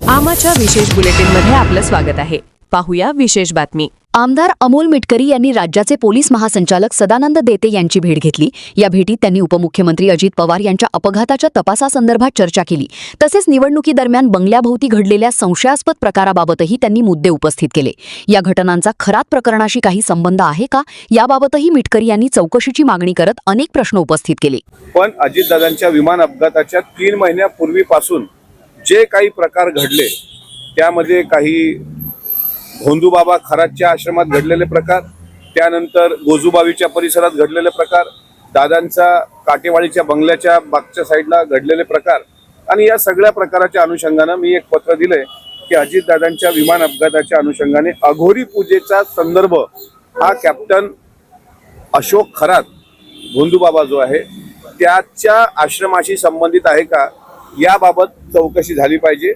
आमाच्या विशेष बुलेटिनमध्ये आपलं स्वागत आहे। पाहूया विशेष बातमी। आमदार अमोल मिटकरी यांनी राज्याचे पोलीस महासंचालक सदानंद देते यांची भेट घेतली। या भेटीत त्यांनी उपमुख्यमंत्री अजित पवार यांच्या अपघाताच्या तपासासंदर्भात चर्चा केली। तसेच निवडणुकीदरम्यान बंगल्याभोवती घडलेल्या संशयास्पद प्रकाराबाबतही त्यांनी मुद्दे उपस्थित केले। या घटनांचा खरात प्रकरणाशी काही संबंध आहे का, याबाबतही मिटकरी यांनी चौकशीची मागणी करत अनेक प्रश्न उपस्थित केले। पण अजितदादांच्या विमान अपघाताच्या 3 महिन्यापूर्वीपासून जे काही प्रकार घडले त्यामध्ये काही भोंदूबाबा खरातच्या आश्रमात घडलेले प्रकार, त्यानंतर गोजूबावीच्या परिसरात घडलेले प्रकार, दादांचा काटेवाडीच्या बंगल्याच्या मागच्या साईडला घडलेले प्रकार आणि या सगळ्या प्रकाराच्या अनुषंगाने मी एक पत्र दिले की अजितदादांच्या विमान अपघाताच्या अनुषंगाने अघोरी पूजेचा संदर्भ हा कॅप्टन अशोक खरात भोंदूबाबा जो आहे त्याच्या आश्रमाशी संबंधित आहे का याबाबत चौकशी झाली पाहिजे।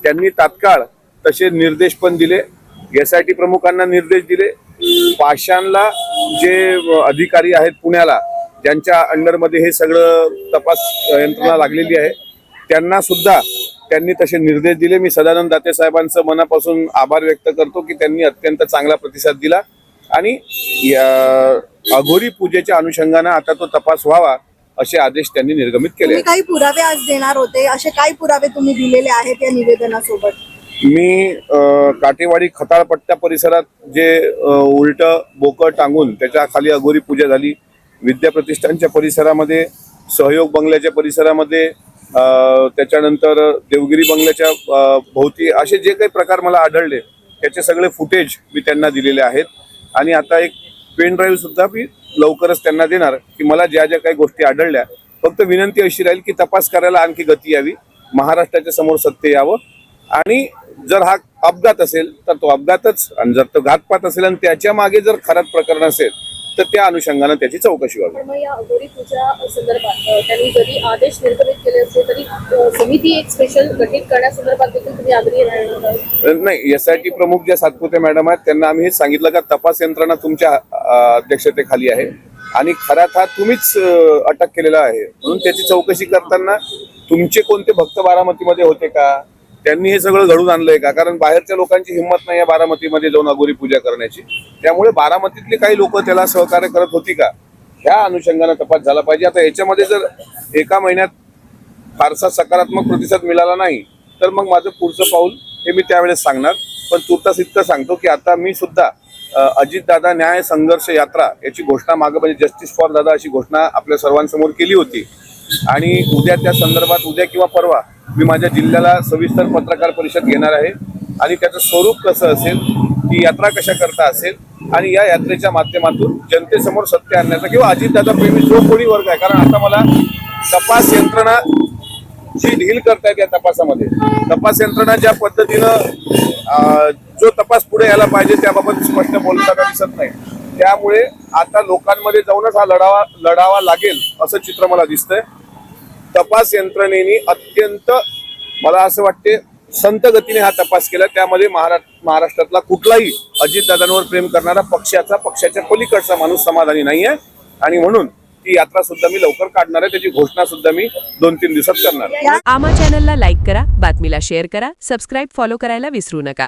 त्यांनी तात्काळ तसे निर्देश पण दिले, SIT प्रमुखांना निर्देश दिले, पाषाणला जे अधिकारी आहेत पुण्याला ज्यांच्या अंडरमध्ये हे सगळं तपास यंत्रणा लागलेली आहे त्यांना सुद्धा त्यांनी तसे निर्देश दिले। मी सदानंद दाते साहेबांचं मनापासून आभार व्यक्त करतो की त्यांनी अत्यंत चांगला प्रतिसाद दिला आणि अघोरी पूजेच्या अनुषंगाने आता तो तपास व्हावा असे आदेश त्यांनी निर्गमित केले। काही पुरावे आज देणार होते, असे काही पुरावे तुम्ही दिलेले आहेत या निवेदनासोबत? मी काटेवाडी खताळपट्ट्या परिसरात जे उलट बोकं टांगून त्याच्या खाली अघोरी पूजा झाली, विद्याप्रतिष्ठानच्या परिसरामध्ये, सहयोग बंगल्याच्या परिसरामध्ये, त्याच्यानंतर देवगिरी बंगल्याच्या भोवती असे जे काही प्रकार मला आढळले त्याचे सगळे फुटेज मी त्यांना दिलेले आहेत आणि आता एक पेन ड्राईव्ह सुद्धा मी लवकरच त्यांना देणार की मला ज्या ज्या काही गोष्टी आढळल्या, फक्त विनंती अशी राहील की तपास करायला आणखी गती यावी, महाराष्ट्राच्या समोर सत्य यावं आणि जर हा अपघात असेल तर तो अपघातच आणि जर तो घातपात असेल आणि त्याच्या मागे जर खरात प्रकरण असेल तर त्या अनुषंगाने त्याची चौकशी व्हावी। मग या अघोरी पूजा संदर्भात त्यांनी जरी आदेश निर्गमित केले असले तरी समिती एक स्पेशल गठीत करण्यासंदर्भात देखील तुम्ही आग्रही राहणार नाही। SIT प्रमुख ज्या सातपुते मॅडम आहेत त्यांना आम्ही हेच सांगितलं का तपास यंत्रणा तुमच्या अध्यक्षतेखाली आहे आणि खरात हा तुम्हीच अटक केलेला आहे, म्हणून त्याची चौकशी करताना तुमचे कोणते भक्त बारामतीमध्ये होते का, त्यांनी हे सगळं घडून आणलंय का, कारण बाहेरच्या लोकांची हिंमत नाही आहे बारामतीमध्ये जाऊन अघोरी पूजा करण्याची, त्यामुळे बारामतीतली काही लोक त्याला सहकार्य करत होती का ह्या अनुषंगाने तपास झाला पाहिजे। आता याच्यामध्ये जर एका महिन्यात फारसा सकारात्मक प्रतिसाद मिळाला नाही तर मग माझं पुढचं पाऊल हे मी त्यावेळेस सांगणार, पण तुर्तास इतकं सांगतो की आता मी सुद्धा अजितदादा न्याय संघर्ष यात्रा याची घोषणा मागे म्हणजे जस्टिस फॉर दादा अशी घोषणा आपल्या सर्वांसमोर केली होती आणि उद्या त्या संदर्भात उद्या किंवा परवा मी माझ्या जिल्ह्याला सविस्तर पत्रकार परिषद घेणार आहे आणि त्याचं स्वरूप कसं असेल, ती यात्रा कशा करता असेल आणि या यात्रेच्या माध्यमातून जनतेसमोर सत्य आणण्याचा किंवा अजितदादा प्रेमी जो कोणी वर्ग आहे, कारण आता मला तपास यंत्रणा जी ढील करतायत या तपासामध्ये, तपास यंत्रणा ज्या पद्धतीनं जो तपास पुढे यायला पाहिजे त्याबाबत स्पष्ट बोलताना दिसत नाही, त्यामुळे आता लोकांमध्ये जाऊनच हा लढावा लागेल असं चित्र मला दिसतंय। तपास यंत्रणेने अत्यंत मला असं वाटते संत गतीने हा तपास केला, त्यामध्ये महाराष्ट्रातला कुठलाही अजितदादांवर प्रेम करणारा पक्षाच्या पलीकडचा माणूस समाधानी नाहीये आणि म्हणून ती यात्रा सुद्धा मी लवकर काढणार आहे, त्याची घोषणा सुद्धा मी 2-3 दिवसात करणार आहे। आमा चॅनलला लाईक करा, बातमीला शेअर करा, सबस्क्राईब फॉलो करायला विसरू नका।